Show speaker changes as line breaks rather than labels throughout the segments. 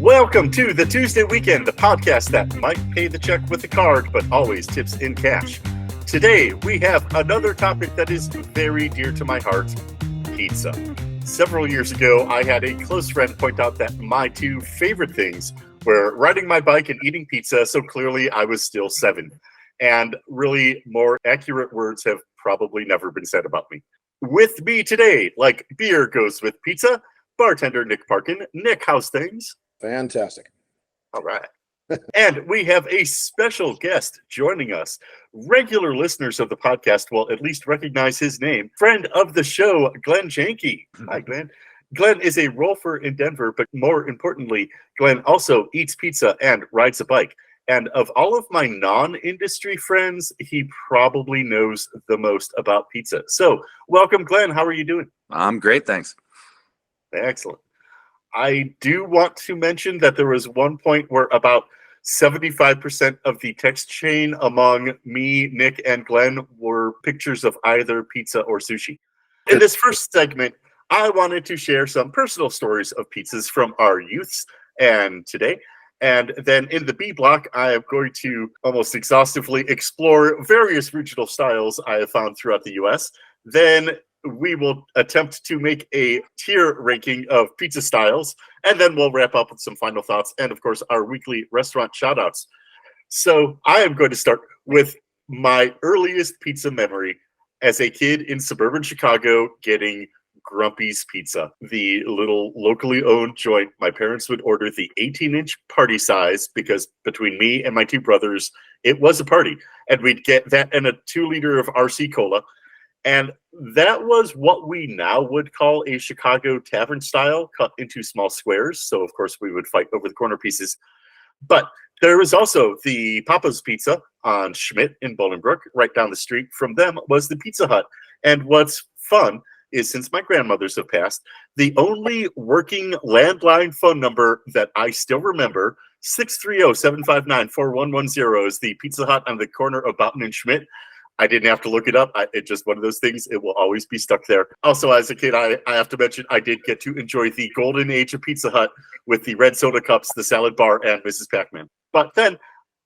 Welcome to the Tuesday Weekend, the podcast that might pay the check with a card, but always tips in cash. Today, we have another topic that is very dear to my heart, pizza. Several years ago, I had a close friend point out that my two favorite things were riding my bike and eating pizza, so clearly I was still 7. And really, more accurate words have probably never been said about me. With me today, like beer goes with pizza, bartender Nick Parkin. Nick, how's things?
Fantastic.
All right. And we have a special guest joining us. Regular listeners of the podcast will at least recognize his name. Friend of the show, Glenn Janke. Hi, Glenn. Glenn is a rolfer in Denver, but more importantly, Glenn also eats pizza and rides a bike. And of all of my non-industry friends, he probably knows the most about pizza. So welcome, Glenn. How are you doing?
I'm great, thanks.
Excellent. I do want to mention that there was one point where about 75% of the text chain among me, Nick, and Glenn were pictures of either pizza or sushi. In this first segment, I wanted to share some personal stories of pizzas from our youths and today. And then in the B block, I am going to almost exhaustively explore various regional styles I have found throughout the U.S. Then we will attempt to make a tier ranking of pizza styles, and then we'll wrap up with some final thoughts and, of course, our weekly restaurant shout-outs. So I am going to start with my earliest pizza memory as a kid in suburban Chicago getting Grumpy's Pizza, the little locally owned joint. My parents would order the 18-inch party size because between me and my two brothers, it was a party. And we'd get that and a 2-liter of RC Cola. And that was what we now would call a Chicago tavern style, cut into small squares. So, of course, we would fight over the corner pieces. But there was also the Papa's Pizza on Schmidt in Bolingbrook. Right down the street from them was the Pizza Hut. And what's fun is, since my grandmothers have passed, the only working landline phone number that I still remember, 630-759-4110, is the Pizza Hut on the corner of Boughton and Schmidt. I didn't have to look it up. It's just one of those things. It will always be stuck there. Also, as a kid, I have to mention, I did get to enjoy the golden age of Pizza Hut with the red soda cups, the salad bar, and Mrs. Pac-Man. But then,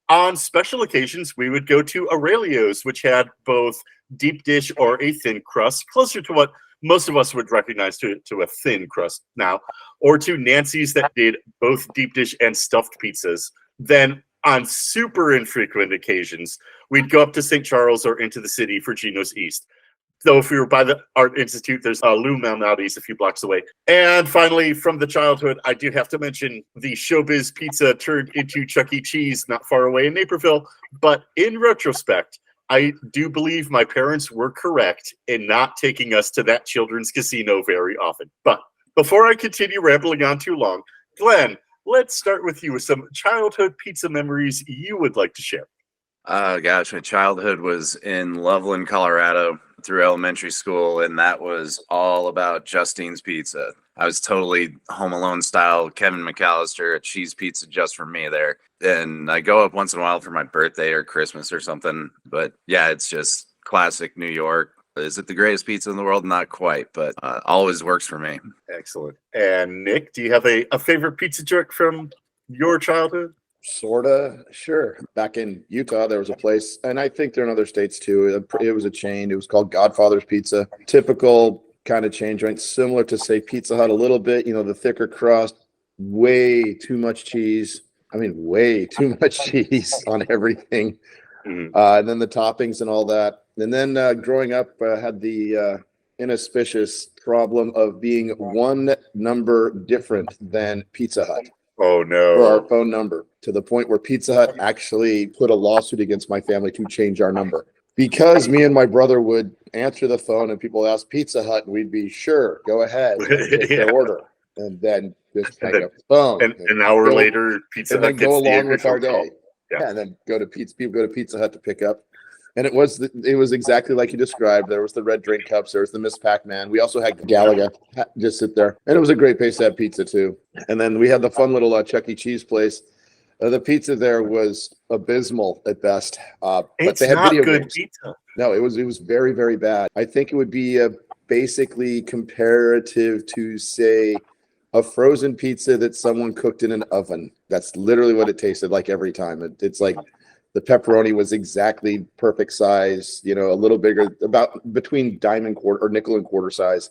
on special occasions, we would go to Aurelio's, which had both deep dish or a thin crust, closer to what most of us would recognize to a thin crust now, or to Nancy's that did both deep dish and stuffed pizzas. Then, on super infrequent occasions, we'd go up to St. Charles or into the city for Gino's East. Though if we were by the Art Institute, there's Lou Malnati's a few blocks away. And finally, from the childhood, I do have to mention the Showbiz Pizza turned into Chuck E. Cheese not far away in Naperville. But in retrospect, I do believe my parents were correct in not taking us to that children's casino very often. But before I continue rambling on too long, Glenn, let's start with you with some childhood pizza memories you would like to share.
Gosh, my childhood was in Loveland, Colorado through elementary school, and that was all about Justine's Pizza. I was totally Home Alone style, Kevin McAllister, a cheese pizza just for me there. And I go up once in a while for my birthday or Christmas or something. But yeah, it's just classic New York. Is it the greatest pizza in the world? Not quite, but always works for me.
Excellent. And Nick, do you have a favorite pizza joint from your childhood?
Sorta, sure. Back in Utah, there was a place, and I think they're in other states too. It was a chain. It was called Godfather's Pizza. Typical kind of chain joint, similar to, say, Pizza Hut a little bit. You know, the thicker crust, way too much cheese. I mean, way too much cheese on everything.
Mm-hmm.
And then the toppings and all that. And then growing up, had the inauspicious problem of being one number different than Pizza Hut.
Oh, no.
For our phone number, to the point where Pizza Hut actually put a lawsuit against my family to change our number. Because me and my brother would answer the phone and people ask Pizza Hut, and we'd be, sure, go ahead, and take their order. And then just hang up the phone.
And an hour later, Pizza Hut
gets go along with our
call.
day. Yeah, and then people go to Pizza Hut to pick up. And it was exactly like you described. There was the red drink cups. There was the Miss Pac-Man. We also had Galaga just sit there. And it was a great place to have pizza, too. And then we had the fun little Chuck E. Cheese place. The pizza there was abysmal at best. But they had
not
video
good
games.
Pizza.
No, it was very, very bad. I think it would be basically comparative to, say, a frozen pizza that someone cooked in an oven. That's literally what it tasted like every time. It's like the pepperoni was exactly perfect size, a little bigger, about between dime and quarter or nickel and quarter size.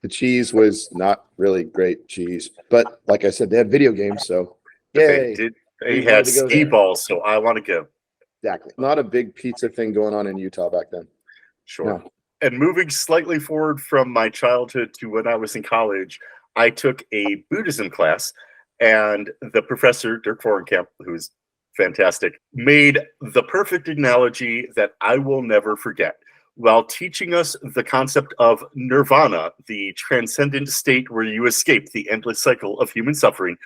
The cheese was not really great cheese, but like I said, they had video games, so yay.
They
We
had
wanted to go
ski
there.
balls, so I want to go.
Exactly. Not a big pizza thing going on in Utah back then.
Sure.
No.
And moving slightly forward from my childhood to when I was in college, I took a Buddhism class, and the professor, Dirk Vorenkamp, who's fantastic, made the perfect analogy that I will never forget. While teaching us the concept of nirvana, the transcendent state where you escape the endless cycle of human suffering,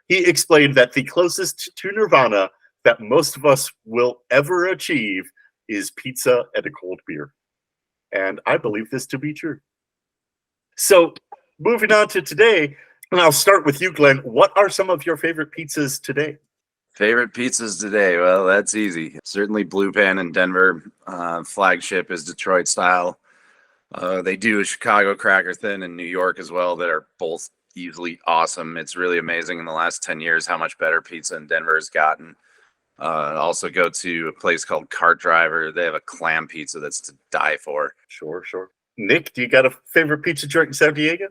he explained that the closest to nirvana that most of us will ever achieve is pizza and a cold beer. And I believe this to be true. So, moving on to today, and I'll start with you, Glenn. What are some of your favorite pizzas today?
Favorite pizzas today? Well, that's easy. Certainly Blue Pan in Denver. Flagship is Detroit style. They do a Chicago cracker thin in New York as well that are both easily awesome. It's really amazing in the last 10 years how much better pizza in Denver has gotten. Also go to a place called Cart Driver. They have a clam pizza that's to die for.
Sure. Nick, do you got a favorite pizza joint in San Diego?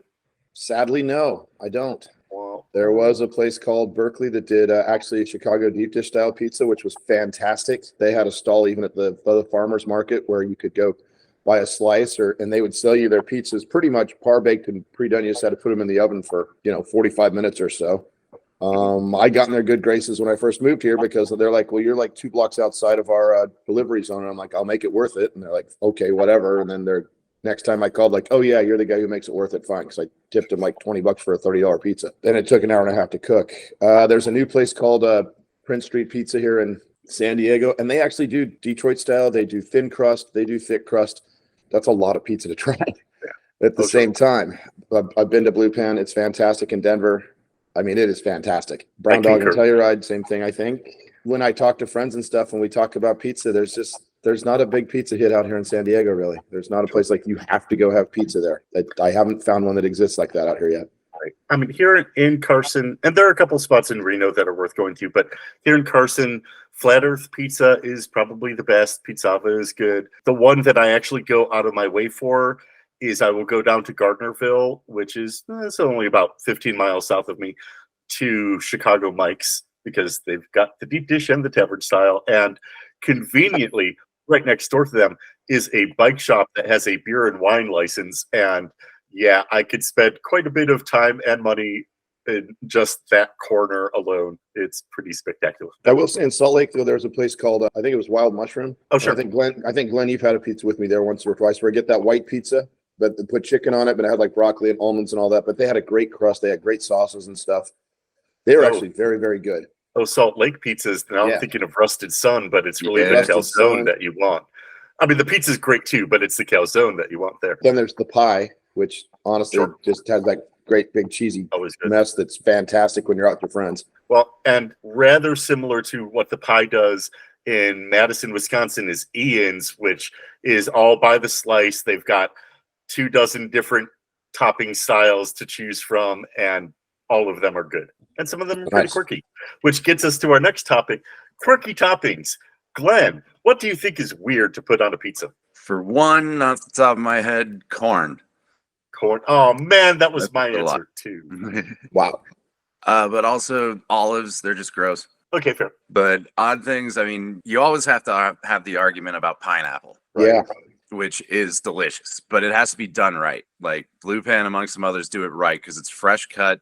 Sadly, no, I don't.
Well,
There was a place called Berkeley that did actually a Chicago deep dish style pizza, which was fantastic. They had a stall even at the farmers market where you could go buy a slice, and they would sell you their pizzas pretty much par baked and pre-done. You just had to put them in the oven for 45 minutes or so. I got in their good graces when I first moved here because they're like, well, you're like 2 blocks outside of our delivery zone. And I'm like, I'll make it worth it. And they're like, okay, whatever. And then next time I called, like, oh yeah, you're the guy who makes it worth it. Fine. Cause I tipped him like $20 for a $30 pizza. Then it took an hour and a half to cook. There's a new place called Prince Street Pizza here in San Diego. And they actually do Detroit style. They do thin crust. They do thick crust. That's a lot of pizza to try at the same time. I've been to Blue Pan. It's fantastic in Denver. I mean, it is fantastic. Brown Dog and Telluride, same thing, I think. When I talk to friends and stuff, when we talk about pizza, there's not a big pizza hit out here in San Diego, really. There's not a place like you have to go have pizza there. I haven't found one that exists like that out here yet.
Right. I mean, here in Carson, and there are a couple spots in Reno that are worth going to, but here in Carson, Flat Earth Pizza is probably the best. Pizzava is good. The one that I actually go out of my way for is I will go down to Gardnerville, which is it's only about 15 miles south of me, to Chicago Mike's because they've got the deep dish and the tavern style. And conveniently, right next door to them is a bike shop that has a beer and wine license. And yeah, I could spend quite a bit of time and money in just that corner alone. It's pretty spectacular.
I will say in Salt Lake, though, there's a place called, I think it was Wild Mushroom.
Oh, sure.
I think Glenn, you've had a pizza with me there once or twice where I get that white pizza, but they put chicken on it, but it had like broccoli and almonds and all that. But they had a great crust. They had great sauces and stuff. They were actually very, very good.
Oh, Salt Lake pizzas. Now I'm thinking of Rusted Sun, but it's really the calzone that you want. I mean, the pizza's great too, but it's the calzone that you want there.
Then there's the pie, which honestly just has that great big cheesy mess that's fantastic when you're out with your friends.
Well, and rather similar to what the pie does in Madison, Wisconsin is Ian's, which is all by the slice. They've got 24 different topping styles to choose from, and all of them are good. And some of them are pretty quirky, which gets us to our next topic, quirky toppings. Glenn, what do you think is weird to put on a pizza?
For one, off the top of my head, corn.
Corn. Oh, man, that was my answer, too.
Wow.
But also olives, they're just gross.
Okay, fair.
But odd things, I mean, you always have to have the argument about pineapple.
Right? Yeah.
Which is delicious, but it has to be done right. Like Blue Pan, amongst some others, do it right because it's fresh cut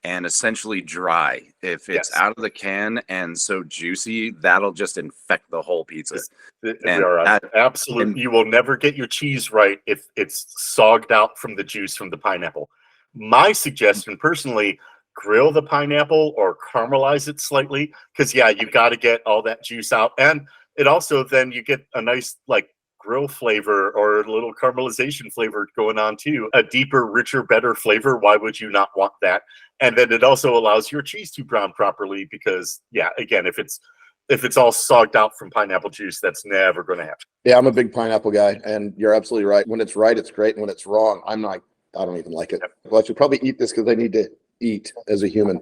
and essentially dry. If it's out of the can and so juicy, that'll just infect the whole pizza.
Absolutely. You will never get your cheese right if it's sogged out from the juice from the pineapple. My suggestion, personally, grill the pineapple or caramelize it slightly because, yeah, you got to get all that juice out. And it also, then you get a nice, like, grill flavor or a little caramelization flavor going on too. A deeper, richer, better flavor. Why would you not want that? And then it also allows your cheese to brown properly because, yeah, again, if it's all sogged out from pineapple juice, that's never going to happen.
Yeah, I'm a big pineapple guy, and you're absolutely right. When it's right, it's great. And when it's wrong, I don't even like it. Well, I should probably eat this because I need to eat as a human.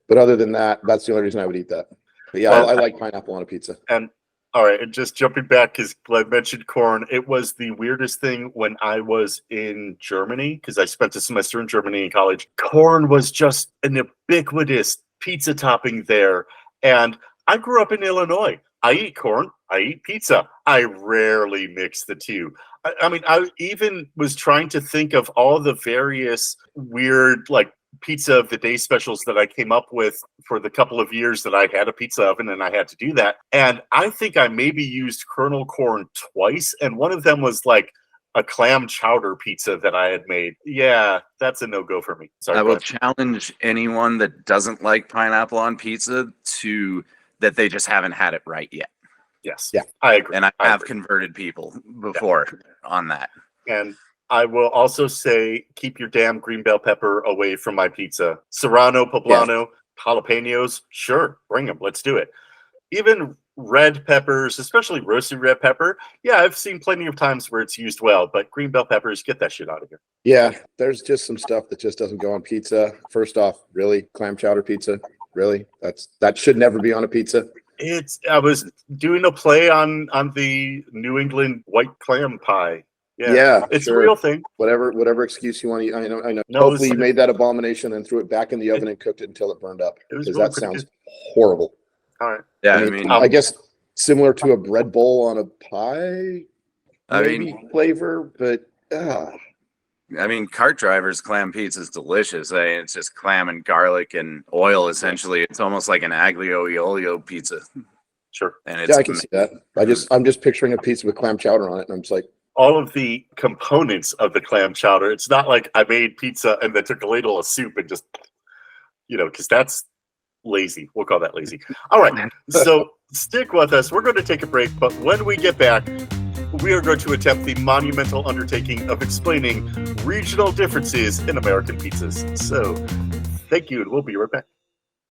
But other than that, that's the only reason I would eat that. But yeah,
Well,
I like pineapple on a pizza.
And all right, and just jumping back because Glenn mentioned corn, it was the weirdest thing when I was in Germany because I spent a semester in Germany in college. Corn was just an ubiquitous pizza topping there, and I grew up in Illinois. I eat corn, I eat pizza. I rarely mix the two. I mean, I even was trying to think of all the various weird, like, pizza of the day specials that I came up with for the couple of years that I had a pizza oven and I had to do that. And I think I maybe used kernel corn twice. And one of them was like a clam chowder pizza that I had made. Yeah, that's a no-go for me. Sorry.
I will challenge anyone that doesn't like pineapple on pizza to that they just haven't had it right yet.
Yes.
Yeah.
I agree.
And I have converted people before on that.
And I will also say, keep your damn green bell pepper away from my pizza. Serrano, poblano, jalapenos, sure, bring them. Let's do it. Even red peppers, especially roasted red pepper. Yeah, I've seen plenty of times where it's used well, but green bell peppers, get that shit out of here.
Yeah, there's just some stuff that just doesn't go on pizza. First off, really, clam chowder pizza? Really? That should never be on a pizza.
I was doing a play on the New England white clam pie. Yeah, it's
sure.
a real thing.
Whatever excuse you want to use. I know.
No,
Hopefully you made that abomination and threw it back in the oven and cooked it until it burned up. Because
really
that sounds horrible.
All right.
Yeah,
I mean, I guess similar to a bread bowl on a pie, maybe flavor, but
I mean, cart driver's clam pizza is delicious. It's just clam and garlic and oil, essentially. It's almost like an aglio e olio pizza.
Sure.
And it's
I can see that. I'm just picturing a pizza with clam chowder on it, and I'm just like,
all of the components of the clam chowder. It's not like I made pizza and then took a ladle of soup and just, because that's lazy. We'll call that lazy. All right. So stick with us. We're going to take a break, but when we get back, we are going to attempt the monumental undertaking of explaining regional differences in American pizzas. So thank you, and we'll be right back.